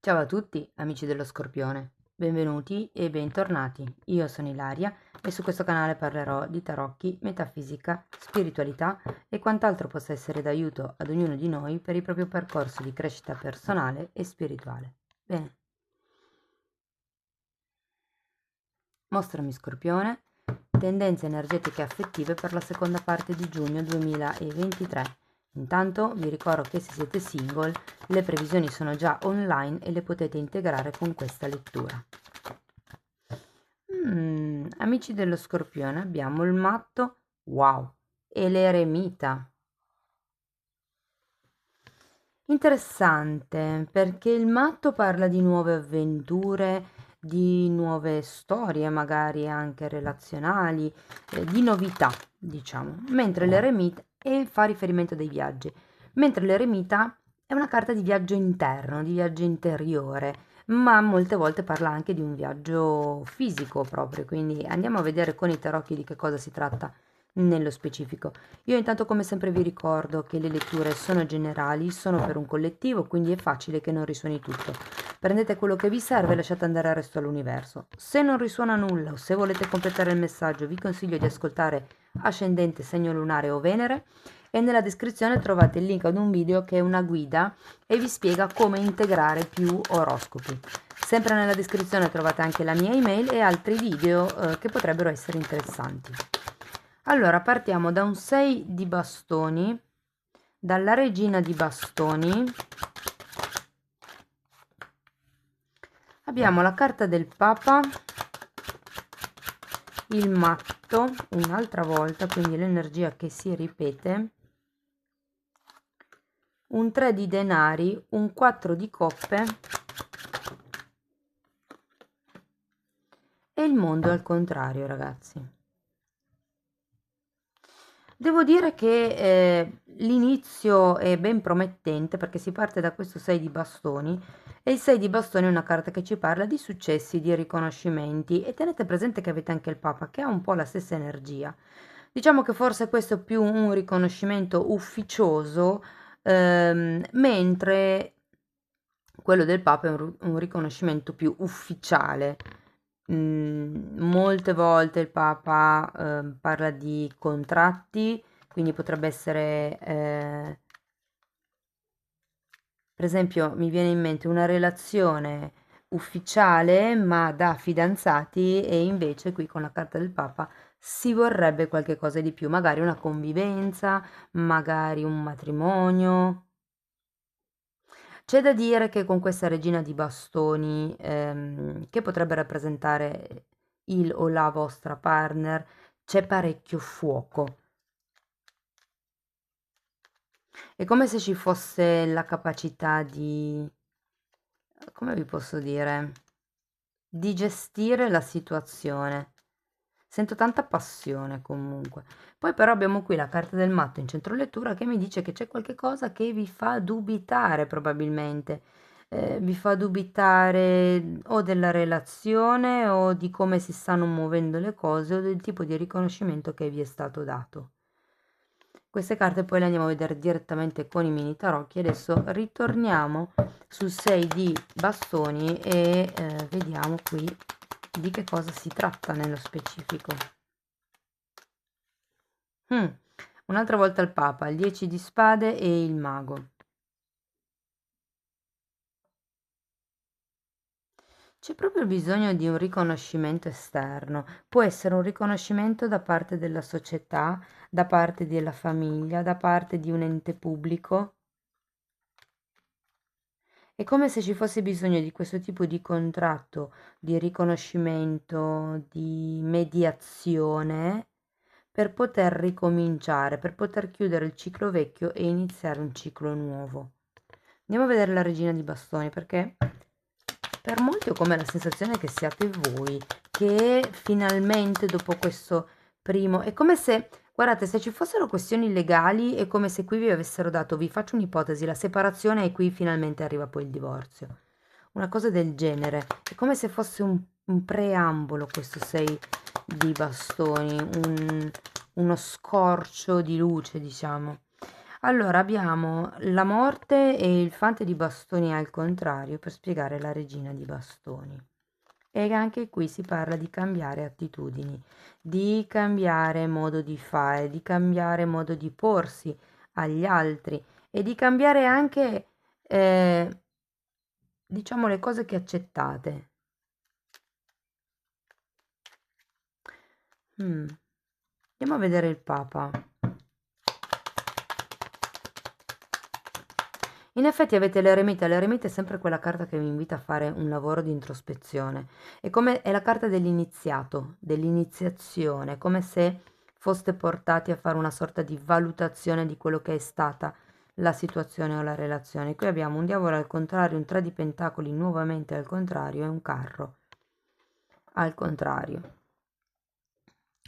Ciao a tutti, amici dello Scorpione. Benvenuti e bentornati. Io sono Ilaria e su questo canale parlerò di tarocchi, metafisica, spiritualità e quant'altro possa essere d'aiuto ad ognuno di noi per il proprio percorso di crescita personale e spirituale. Bene, mostrami Scorpione, tendenze energetiche e affettive per la seconda parte di giugno 2023. Intanto vi ricordo che se siete single, le previsioni sono già online e le potete integrare con questa lettura. Amici dello Scorpione, abbiamo il matto, wow, e l'eremita. Interessante, perché il matto parla di nuove avventure, di nuove storie, magari anche relazionali, di novità, diciamo, mentre l'eremita e fa riferimento ai viaggi, mentre l'eremita è una carta di viaggio interno, di viaggio interiore, ma molte volte parla anche di un viaggio fisico proprio, quindi andiamo a vedere con i tarocchi di che cosa si tratta nello specifico. Io intanto come sempre vi ricordo che le letture sono generali, sono per un collettivo, quindi è facile che non risuoni tutto. Prendete quello che vi serve e lasciate andare il resto all'universo. Se non risuona nulla o se volete completare il messaggio, vi consiglio di ascoltare Ascendente, Segno Lunare o Venere e nella descrizione trovate il link ad un video che è una guida e vi spiega come integrare più oroscopi. Sempre nella descrizione trovate anche la mia email e altri video che potrebbero essere interessanti. Allora, partiamo da un 6 di bastoni, dalla regina di bastoni. Abbiamo la carta del Papa, il matto, un'altra volta, quindi l'energia che si ripete, un 3 di denari, un 4 di coppe e il mondo al contrario, ragazzi. Devo dire che l'inizio è ben promettente perché si parte da questo 6 di bastoni e il 6 di bastoni è una carta che ci parla di successi, di riconoscimenti e tenete presente che avete anche il Papa che ha un po' la stessa energia. Diciamo che forse questo è più un riconoscimento ufficioso, mentre quello del Papa è un riconoscimento più ufficiale. Molte volte il Papa parla di contratti, quindi potrebbe essere, per esempio, mi viene in mente una relazione ufficiale ma da fidanzati e invece qui con la carta del Papa si vorrebbe qualche cosa di più, magari una convivenza, magari un matrimonio. C'è da dire che con questa regina di bastoni, che potrebbe rappresentare il o la vostra partner, c'è parecchio fuoco. È come se ci fosse la capacità di, come vi posso dire, di gestire la situazione. Sento tanta passione comunque. Poi però abbiamo qui la carta del matto in centro lettura che mi dice che c'è qualche cosa che vi fa dubitare probabilmente. Vi fa dubitare o della relazione o di come si stanno muovendo le cose o del tipo di riconoscimento che vi è stato dato. Queste carte poi le andiamo a vedere direttamente con i mini tarocchi. Adesso ritorniamo sul 6 di bastoni e vediamo qui di che cosa si tratta nello specifico. Un'altra volta il Papa, il 10 di spade e il mago. C'è proprio bisogno di un riconoscimento esterno. Può essere un riconoscimento da parte della società, da parte della famiglia, da parte di un ente pubblico. È come se ci fosse bisogno di questo tipo di contratto, di riconoscimento, di mediazione per poter ricominciare, per poter chiudere il ciclo vecchio e iniziare un ciclo nuovo. Andiamo a vedere la regina di bastoni perché per molti ho come la sensazione che siate voi, che finalmente dopo questo primo, è come se, guardate, se ci fossero questioni legali, è come se qui vi avessero dato, vi faccio un'ipotesi, la separazione e qui finalmente arriva poi il divorzio. Una cosa del genere, è come se fosse un preambolo questo 6 di bastoni, uno scorcio di luce, diciamo. Allora abbiamo la morte e il fante di bastoni al contrario per spiegare la regina di bastoni. E anche qui si parla di cambiare attitudini, di cambiare modo di fare, di cambiare modo di porsi agli altri e di cambiare anche, diciamo, le cose che accettate. Andiamo a vedere il Papa. In effetti avete l'eremita è sempre quella carta che vi invita a fare un lavoro di introspezione. È la carta dell'iniziato, dell'iniziazione, come se foste portati a fare una sorta di valutazione di quello che è stata la situazione o la relazione. Qui abbiamo un diavolo al contrario, un 3 di pentacoli nuovamente al contrario e un carro al contrario.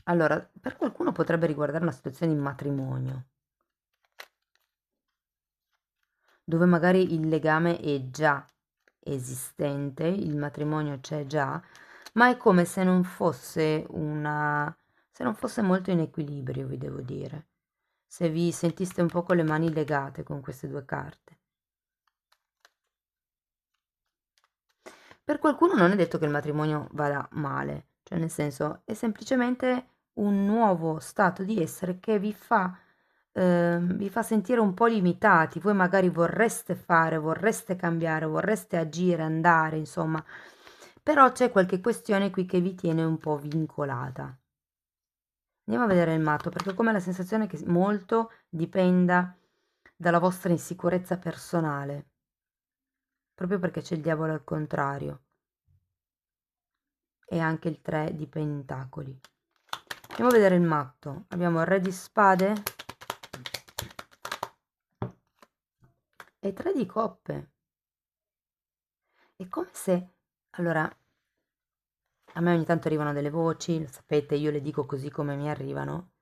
Allora, per qualcuno potrebbe riguardare una situazione di matrimonio, dove magari il legame è già esistente, il matrimonio c'è già, ma è come se non fosse se non fosse molto in equilibrio, vi devo dire. Se vi sentiste un po' con le mani legate con queste due carte. Per qualcuno non è detto che il matrimonio vada male, cioè nel senso è semplicemente un nuovo stato di essere che vi fa sentire un po' limitati. Voi magari vorreste fare, vorreste cambiare, vorreste agire, andare, insomma, però c'è qualche questione qui che vi tiene un po' vincolata. Andiamo a vedere il matto, perché ho come la sensazione che molto dipenda dalla vostra insicurezza personale, proprio perché c'è il diavolo al contrario e anche il 3 di pentacoli. Andiamo a vedere il matto. Abbiamo il re di spade e 3 di coppe. È come se... Allora, a me ogni tanto arrivano delle voci, lo sapete, io le dico così come mi arrivano.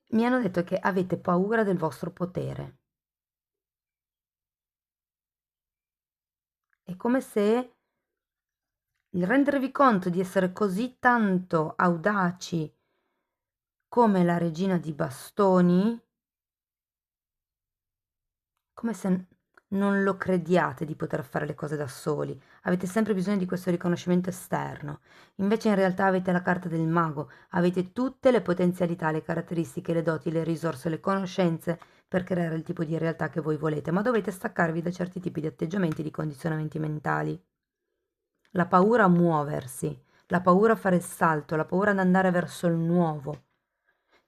Mi hanno detto che avete paura del vostro potere. È come se il rendervi conto di essere così tanto audaci come la regina di bastoni, come se non lo crediate di poter fare le cose da soli, avete sempre bisogno di questo riconoscimento esterno. Invece in realtà avete la carta del mago, avete tutte le potenzialità, le caratteristiche, le doti, le risorse, le conoscenze per creare il tipo di realtà che voi volete, ma dovete staccarvi da certi tipi di atteggiamenti, di condizionamenti mentali. La paura a muoversi, la paura a fare il salto, la paura ad andare verso il nuovo.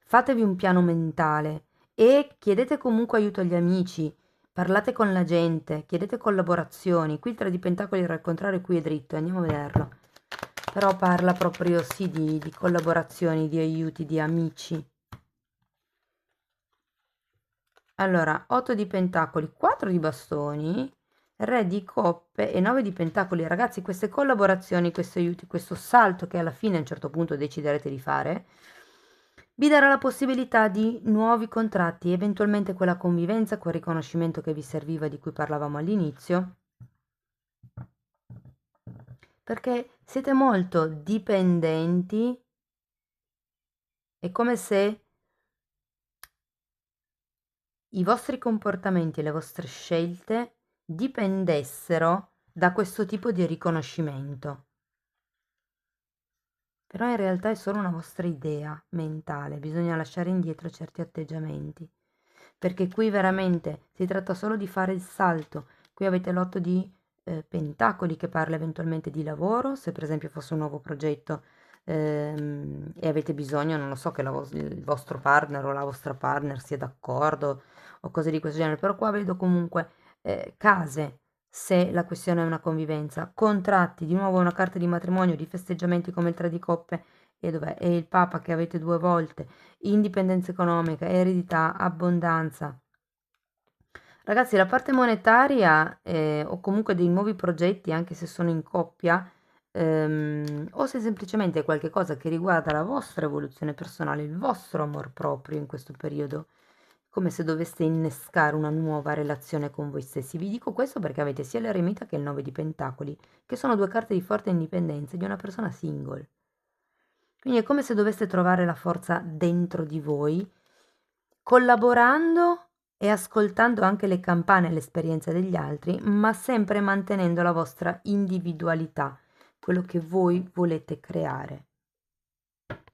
Fatevi un piano mentale e chiedete comunque aiuto agli amici, parlate con la gente, chiedete collaborazioni. Qui il 3 di pentacoli al contrario, qui è dritto, andiamo a vederlo. Però parla proprio sì di collaborazioni, di aiuti, di amici. Allora, 8 di pentacoli, 4 di bastoni, re di coppe e 9 di pentacoli. Ragazzi, queste collaborazioni, questi aiuti, questo salto che alla fine a un certo punto deciderete di fare, vi darà la possibilità di nuovi contratti, eventualmente quella convivenza, quel riconoscimento che vi serviva di cui parlavamo all'inizio, perché siete molto dipendenti, è come se i vostri comportamenti e le vostre scelte dipendessero da questo tipo di riconoscimento. Però in realtà è solo una vostra idea mentale, bisogna lasciare indietro certi atteggiamenti, perché qui veramente si tratta solo di fare il salto. Qui avete l'8 di pentacoli che parla eventualmente di lavoro, se per esempio fosse un nuovo progetto e avete bisogno, non lo so, che il vostro partner o la vostra partner sia d'accordo o cose di questo genere, però qua vedo comunque case, se la questione è una convivenza, contratti, di nuovo una carta di matrimonio, di festeggiamenti come il 3 di coppe e dov'è? E il Papa che avete 2 volte, indipendenza economica, eredità, abbondanza. Ragazzi, la parte monetaria o comunque dei nuovi progetti, anche se sono in coppia, o se semplicemente è qualcosa che riguarda la vostra evoluzione personale, il vostro amor proprio in questo periodo, come se doveste innescare una nuova relazione con voi stessi. Vi dico questo perché avete sia l'eremita che il 9 di pentacoli, che sono due carte di forte indipendenza di una persona single. Quindi è come se doveste trovare la forza dentro di voi collaborando e ascoltando anche le campane e l'esperienza degli altri, ma sempre mantenendo la vostra individualità, quello che voi volete creare.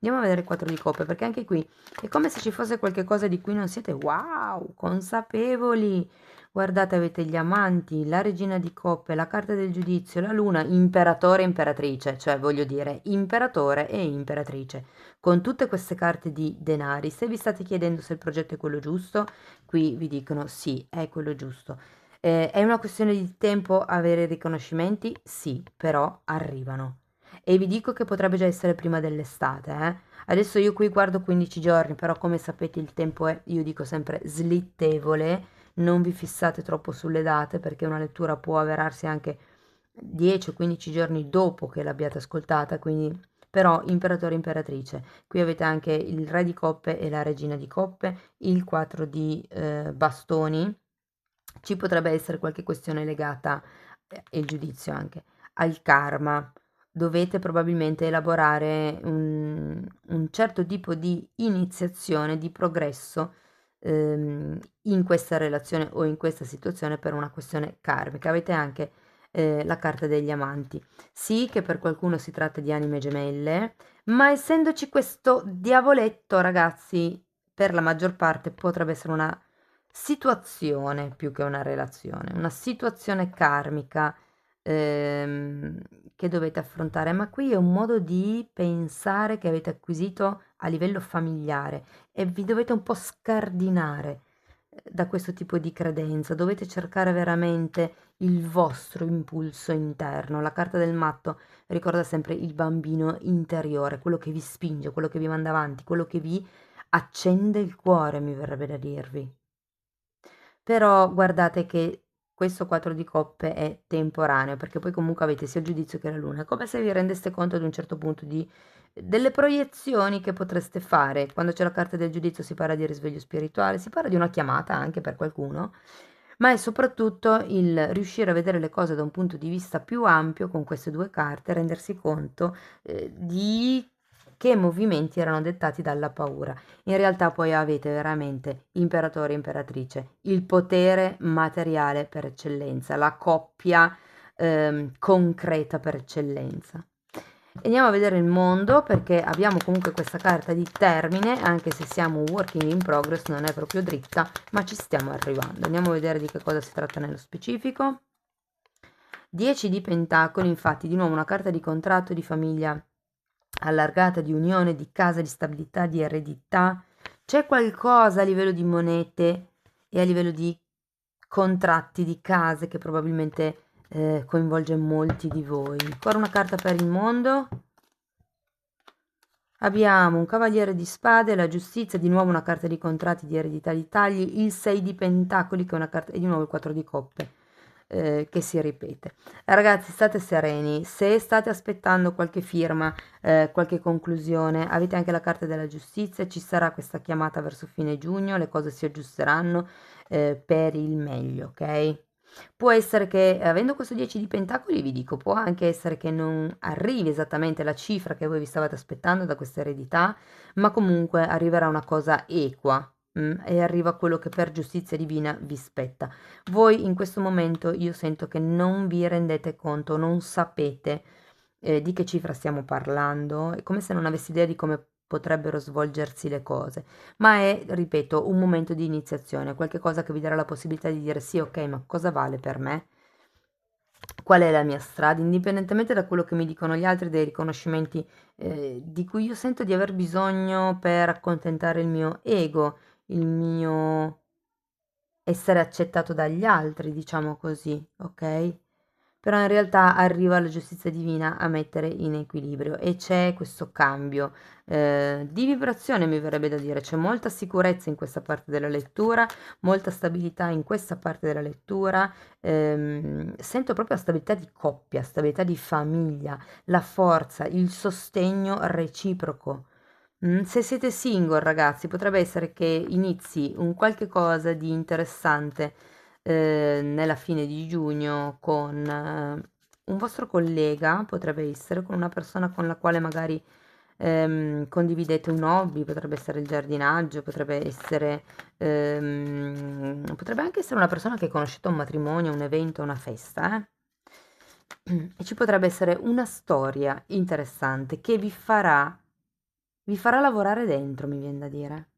Andiamo a vedere il 4 di coppe, perché anche qui è come se ci fosse qualche cosa di cui non siete, wow, consapevoli. Guardate, avete gli amanti, la regina di coppe, la carta del giudizio, la luna, imperatore e imperatrice, cioè voglio dire imperatore e imperatrice. Con tutte queste carte di denari, se vi state chiedendo se il progetto è quello giusto, qui vi dicono sì, è quello giusto. È una questione di tempo avere riconoscimenti? Sì, però arrivano. E vi dico che potrebbe già essere prima dell'estate, eh. Adesso io qui guardo 15 giorni, però come sapete il tempo è, io dico sempre, slittevole, non vi fissate troppo sulle date perché una lettura può avverarsi anche 10 o 15 giorni dopo che l'abbiate ascoltata, quindi però imperatore e imperatrice. Qui avete anche il re di coppe e la regina di coppe, il 4 di bastoni, ci potrebbe essere qualche questione legata, e il giudizio anche, al karma. Dovete probabilmente elaborare un certo tipo di iniziazione, di progresso in questa relazione o in questa situazione per una questione karmica. Avete anche la carta degli amanti. Sì, che per qualcuno si tratta di anime gemelle, ma essendoci questo diavoletto, ragazzi, per la maggior parte potrebbe essere una situazione più che una situazione karmica ehm, che dovete affrontare, ma qui è un modo di pensare che avete acquisito a livello familiare e vi dovete un po' scardinare da questo tipo di credenza, dovete cercare veramente il vostro impulso interno. La carta del matto ricorda sempre il bambino interiore, quello che vi spinge, quello che vi manda avanti, quello che vi accende il cuore, mi verrebbe da dirvi. Però guardate che questo 4 di coppe è temporaneo, perché poi comunque avete sia il giudizio che la luna. È come se vi rendeste conto ad un certo punto delle proiezioni che potreste fare. Quando c'è la carta del giudizio si parla di risveglio spirituale, si parla di una chiamata anche per qualcuno, ma è soprattutto il riuscire a vedere le cose da un punto di vista più ampio con queste due carte, rendersi conto di che movimenti erano dettati dalla paura. In realtà poi avete veramente imperatore e imperatrice, il potere materiale per eccellenza, la coppia concreta per eccellenza. Andiamo a vedere il mondo perché abbiamo comunque questa carta di termine, anche se siamo working in progress, non è proprio dritta, ma ci stiamo arrivando. Andiamo a vedere di che cosa si tratta nello specifico. 10 di pentacoli, infatti, di nuovo una carta di contratto, di famiglia allargata, di unione, di casa, di stabilità, di eredità. C'è qualcosa a livello di monete e a livello di contratti di case che probabilmente coinvolge molti di voi. Ancora una carta per il mondo. Abbiamo un cavaliere di spade, la giustizia, di nuovo una carta di contratti, di eredità, di tagli, il 6 di pentacoli che è una carta e di nuovo il 4 di coppe che si ripete. Ragazzi, state sereni, se state aspettando qualche firma, qualche conclusione, avete anche la carta della giustizia, ci sarà questa chiamata verso fine giugno, le cose si aggiusteranno per il meglio, ok? Può essere che, avendo questo 10 di pentacoli, vi dico, può anche essere che non arrivi esattamente la cifra che voi vi stavate aspettando da questa eredità, ma comunque arriverà una cosa equa, e arriva quello che per giustizia divina vi spetta. Voi in questo momento io sento che non vi rendete conto, non sapete di che cifra stiamo parlando, è come se non avessi idea di come potrebbero svolgersi le cose, ma è, ripeto, un momento di iniziazione, qualche cosa che vi darà la possibilità di dire sì, ok, ma cosa vale per me? Qual è la mia strada, indipendentemente da quello che mi dicono gli altri, dei riconoscimenti di cui io sento di aver bisogno per accontentare il mio ego, il mio essere accettato dagli altri, diciamo così, ok? Però in realtà arriva la giustizia divina a mettere in equilibrio e c'è questo cambio di vibrazione, mi verrebbe da dire, c'è molta sicurezza in questa parte della lettura, molta stabilità in questa parte della lettura, sento proprio stabilità di coppia, stabilità di famiglia, la forza, il sostegno reciproco. Se siete single, ragazzi, potrebbe essere che inizi un qualche cosa di interessante nella fine di giugno con un vostro collega, potrebbe essere, con una persona con la quale magari condividete un hobby, potrebbe essere il giardinaggio, potrebbe anche essere una persona che conoscete a un matrimonio, un evento, una festa, e ci potrebbe essere una storia interessante che vi farà lavorare dentro, mi viene da dire.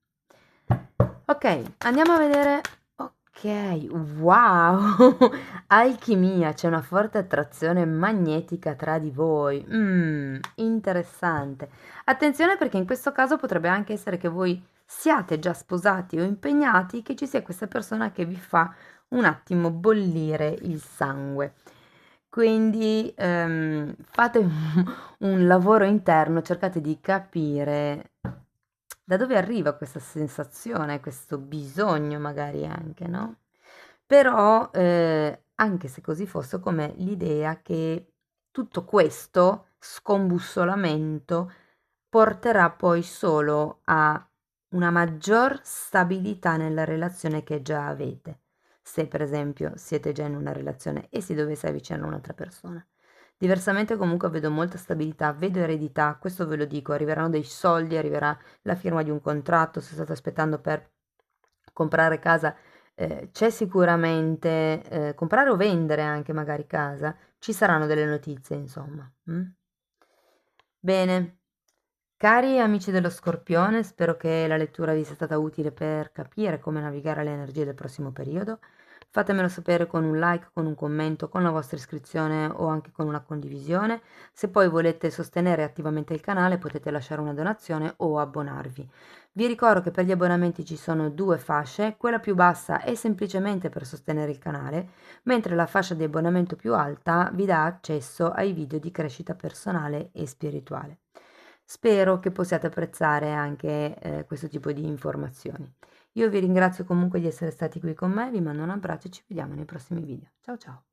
Ok, andiamo a vedere. Ok, wow! Alchimia, c'è una forte attrazione magnetica tra di voi. Interessante. Attenzione perché in questo caso potrebbe anche essere che voi siate già sposati o impegnati, che ci sia questa persona che vi fa un attimo bollire il sangue. Quindi fate un lavoro interno, cercate di capire da dove arriva questa sensazione, questo bisogno magari anche, no? Però, anche se così fosse, come l'idea che tutto questo scombussolamento porterà poi solo a una maggior stabilità nella relazione che già avete. Se per esempio siete già in una relazione e si dovesse avvicinare a un'altra persona. Diversamente comunque vedo molta stabilità, vedo eredità, questo ve lo dico, arriveranno dei soldi, arriverà la firma di un contratto, se state aspettando per comprare casa, c'è sicuramente, comprare o vendere anche magari casa, ci saranno delle notizie insomma. Bene, cari amici dello Scorpione, spero che la lettura vi sia stata utile per capire come navigare le energie del prossimo periodo. Fatemelo sapere con un like, con un commento, con la vostra iscrizione o anche con una condivisione. Se poi volete sostenere attivamente il canale potete lasciare una donazione o abbonarvi. Vi ricordo che per gli abbonamenti ci sono due fasce, quella più bassa è semplicemente per sostenere il canale, mentre la fascia di abbonamento più alta vi dà accesso ai video di crescita personale e spirituale. Spero che possiate apprezzare anche questo tipo di informazioni. Io vi ringrazio comunque di essere stati qui con me, vi mando un abbraccio e ci vediamo nei prossimi video. Ciao ciao!